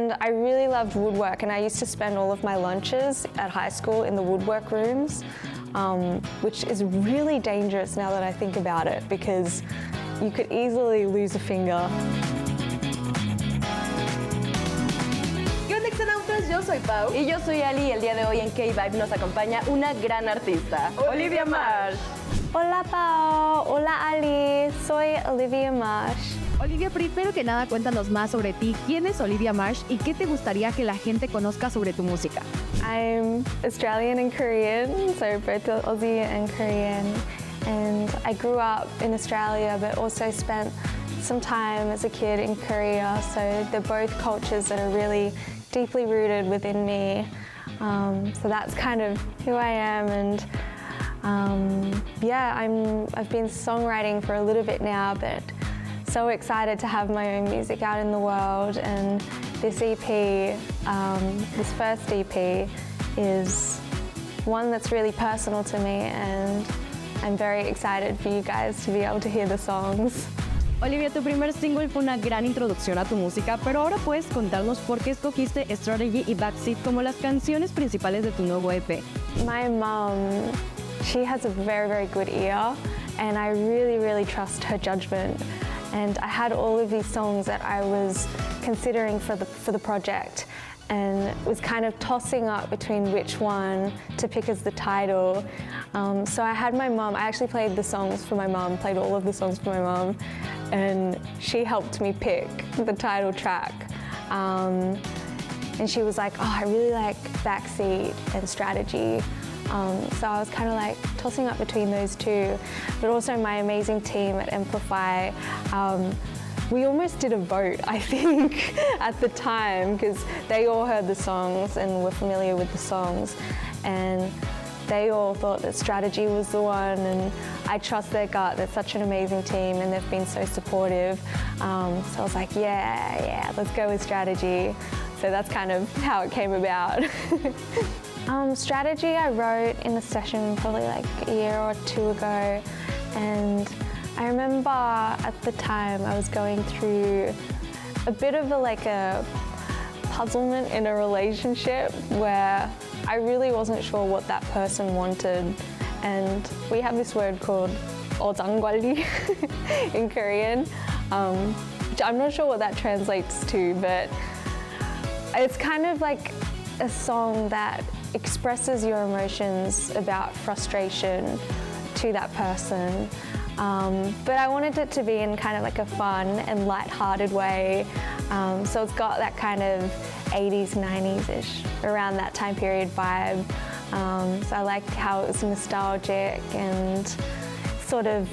And I really loved woodwork, and I used to spend all of my lunches at high school in the woodwork rooms, which is really dangerous now that I think about it, because you could easily lose a finger. ¿Qué onda, exanautas? Yo soy Pau. Y yo soy Ali, y el día de hoy en KVIBE nos acompaña una gran artista, Olivia Marsh. Hola Pau, hola Ali, soy Olivia Marsh. Olivia, primero que nada, cuéntanos más sobre ti. ¿Quién es Olivia Marsh y qué te gustaría que la gente conozca sobre tu música? I'm Australian and Korean, so both Aussie and Korean. And I grew up in Australia, but also spent some time as a kid in Korea. So they're both cultures that are really deeply rooted within me. So that's kind of who I am. And yeah, I've been songwriting for a little bit now, but so excited to have my own music out in the world. And this EP, this first EP, is one that's really personal to me, and I'm very excited for you guys to be able to hear the songs. Olivia, tu primer single fue una gran introducción a tu música, pero ahora puedes contarnos por qué escogiste Strategy y Backseat como las canciones principales de tu nuevo EP. My mom, she has a very, very good ear, and I really, really trust her judgment. And I had all of these songs that I was considering for the project, and was kind of tossing up between which one to pick as the title. So I had my mom, I actually played the songs for my mom, played all of the songs for my mom, and she helped me pick the title track. And she was like, oh, I really like Backseat and Strategy. So I was kind of like tossing up between those two, but also my amazing team at Amplify. We almost did a vote, I think, at the time, because they all heard the songs and were familiar with the songs, and they all thought that Strategy was the one, and I trust their gut. They're such an amazing team, and they've been so supportive. So I was like, yeah, let's go with Strategy. So that's kind of how it came about. Strategy I wrote in a session probably like a year or two ago, and I remember at the time I was going through a bit of a puzzlement in a relationship where I really wasn't sure what that person wanted, and we have this word called 어장관리 in Korean, which I'm not sure what that translates to, but it's kind of like a song that expresses your emotions about frustration to that person. But I wanted it to be in kind of like a fun and light-hearted way. So it's got that kind of 80s, 90s-ish, around that time period vibe. So I liked how it was nostalgic and sort of,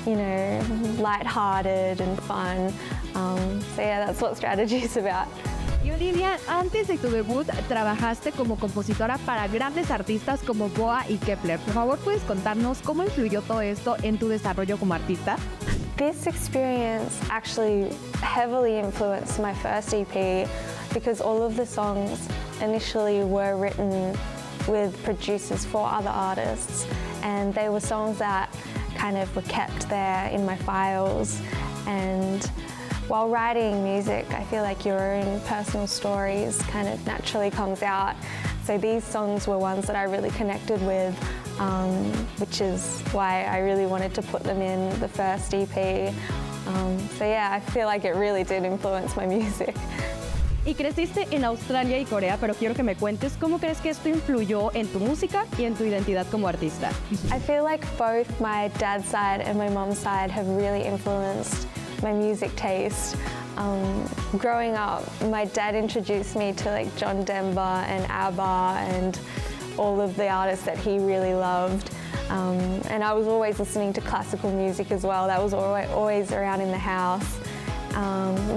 you know, light-hearted and fun. So yeah, that's what Strategy is about. Y Olivia, antes de tu debut, trabajaste como compositora para grandes artistas como Boa y Kepler. Por favor, ¿puedes contarnos cómo influyó todo esto en tu desarrollo como artista? This experience actually heavily influenced my first EP, because all of the songs initially were written with producers for other artists, and they were songs that kind of were kept there in my files. And while writing music, I feel like your own personal stories kind of naturally comes out. So these songs were ones that I really connected with, which is why I really wanted to put them in the first EP. So yeah, I feel like it really did influence my music. Y creciste en Australia y Corea, pero quiero que me cuentes cómo crees que esto influyó en tu música y en tu identidad como artista. I feel like both my dad's side and my mom's side have really influenced my music taste. Growing up, my dad introduced me to like John Denver and ABBA and all of the artists that he really loved. And I was always listening to classical music as well. That was always around in the house.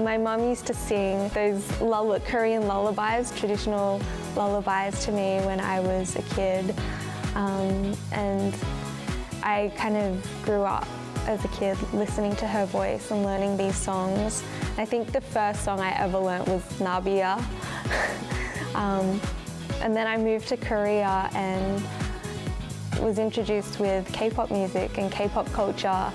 My mum used to sing those Korean lullabies, traditional lullabies to me when I was a kid. And I kind of grew up as a kid listening to her voice and learning these songs. I think the first song I ever learnt was Nabia. And then I moved to Korea and was introduced with K-pop music and K-pop culture.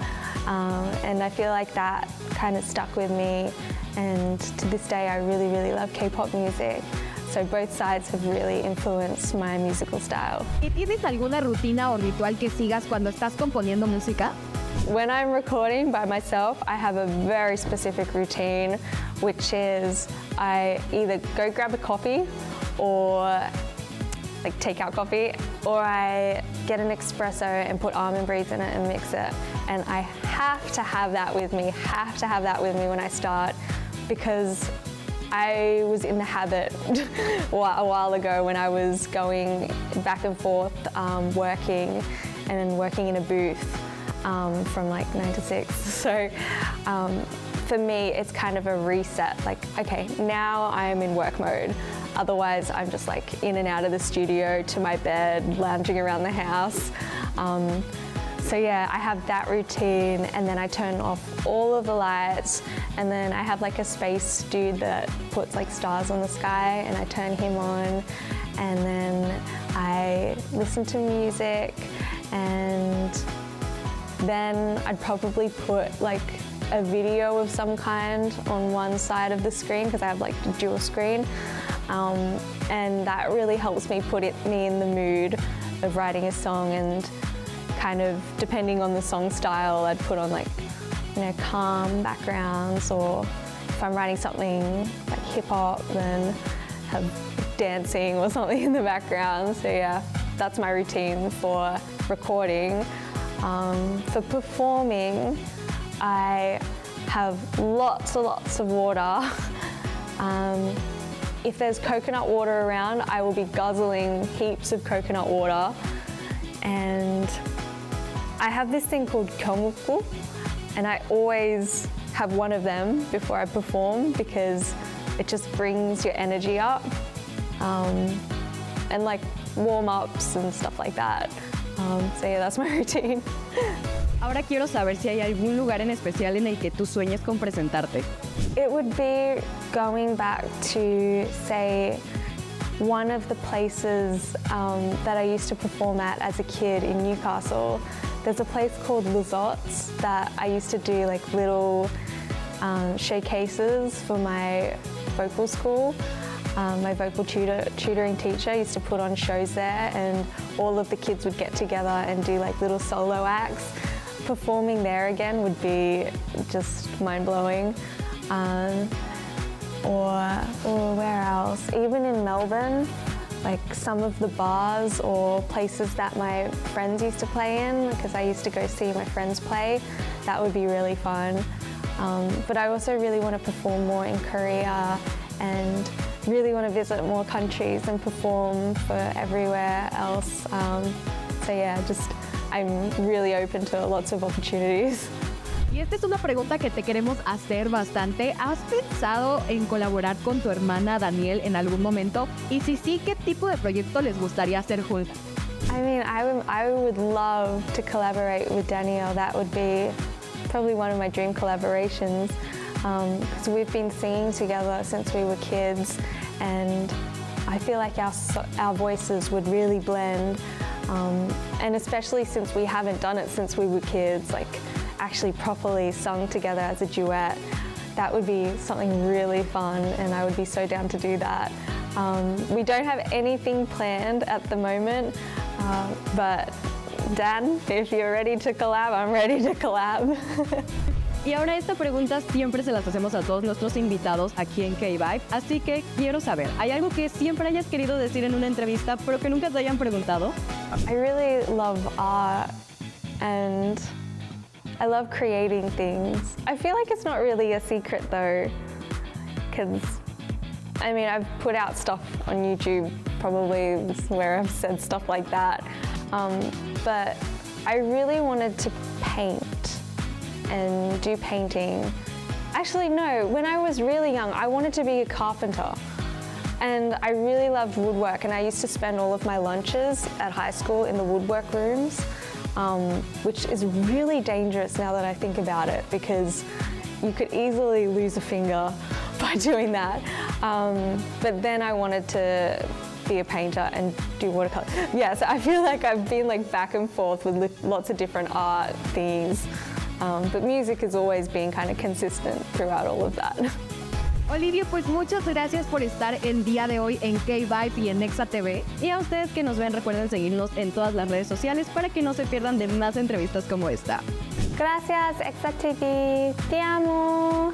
And I feel like that kind of stuck with me. and to this day I really, really love K-pop music. So both sides have really influenced my musical style. ¿Y tienes alguna rutina o ritual que sigas cuando estás componiendo música? When I'm recording by myself, I have a very specific routine, which is I either go grab a coffee or like takeout coffee, or I get an espresso and put almond breeze in it and mix it. And I have to have that with me, when I start, because I was in the habit a while ago when I was going back and forth working and then working in a booth from like 9 to 6. So for me, it's kind of a reset. Like, okay, now I'm in work mode. Otherwise, I'm just like in and out of the studio to my bed, lounging around the house. So yeah, I have that routine, and then I turn off all of the lights, and then I have like a space dude that puts like stars on the sky, and I turn him on, and then I listen to music, and then I'd probably put like a video of some kind on one side of the screen, because I have like a dual screen, and that really helps me put me in the mood of writing a song. And kind of depending on the song style, I'd put on like, you know, calm backgrounds, or if I'm writing something like hip hop, then have dancing or something in the background. So yeah, that's my routine for recording. For performing, I have lots of water. If there's coconut water around, I will be guzzling heaps of coconut water. And I have this thing called kyomukbu, and I always have one of them before I perform, because it just brings your energy up, and like warm-ups and stuff like that. So yeah, that's my routine. Ahora quiero saber si hay algún lugar en especial en el que tú sueñes con presentarte. It would be going back to, say, one of the places that I used to perform at as a kid in Newcastle. There's a place called Lizottes that I used to do like little showcases for my vocal school. My vocal tutoring teacher used to put on shows there, and all of the kids would get together and do like little solo acts. Performing there again would be just mind-blowing. Or where else? Even in Melbourne, like some of the bars or places that my friends used to play in, because I used to go see my friends play, that would be really fun. But I also really want to perform more in Korea, and really want to visit more countries and perform for everywhere else. So yeah, I'm really open to lots of opportunities. Y esta es una pregunta que te queremos hacer bastante. ¿Has pensado en colaborar con tu hermana Danielle en algún momento? Y si sí, ¿qué tipo de proyecto les gustaría hacer juntas? I mean, I would love to collaborate with Danielle. That would be probably one of my dream collaborations, because we've been singing together since we were kids, and I feel like our voices would really blend, and especially since we haven't done it since we were kids, like actually properly sung together as a duet. That would be something really fun, and I would be so down to do that. We don't have anything planned at the moment, but Dan, if you're ready to collab, I'm ready to collab. Y ahora esta pregunta siempre se las hacemos a todos nuestros invitados aquí en KVIBE, así que quiero saber, ¿hay algo que siempre hayas querido decir en una entrevista pero que nunca te hayan preguntado? I really love art, and I love creating things. I feel like it's not really a secret though, because I mean, I've put out stuff on YouTube probably where I've said stuff like that, but I really wanted to paint and do painting. Actually, no, when I was really young, I wanted to be a carpenter. And I really loved woodwork, and I used to spend all of my lunches at high school in the woodwork rooms, which is really dangerous now that I think about it, because you could easily lose a finger by doing that. But then I wanted to be a painter and do watercolor. Yes, I feel like I've been like back and forth with lots of different art themes. But music has always been kind of consistent throughout all of that. Olivia, pues muchas gracias por estar el día de hoy en KVIBE y en Exa TV. Y a ustedes que nos ven, recuerden seguirnos en todas las redes sociales para que no se pierdan de más entrevistas como esta. Gracias, Exa TV. Te amo.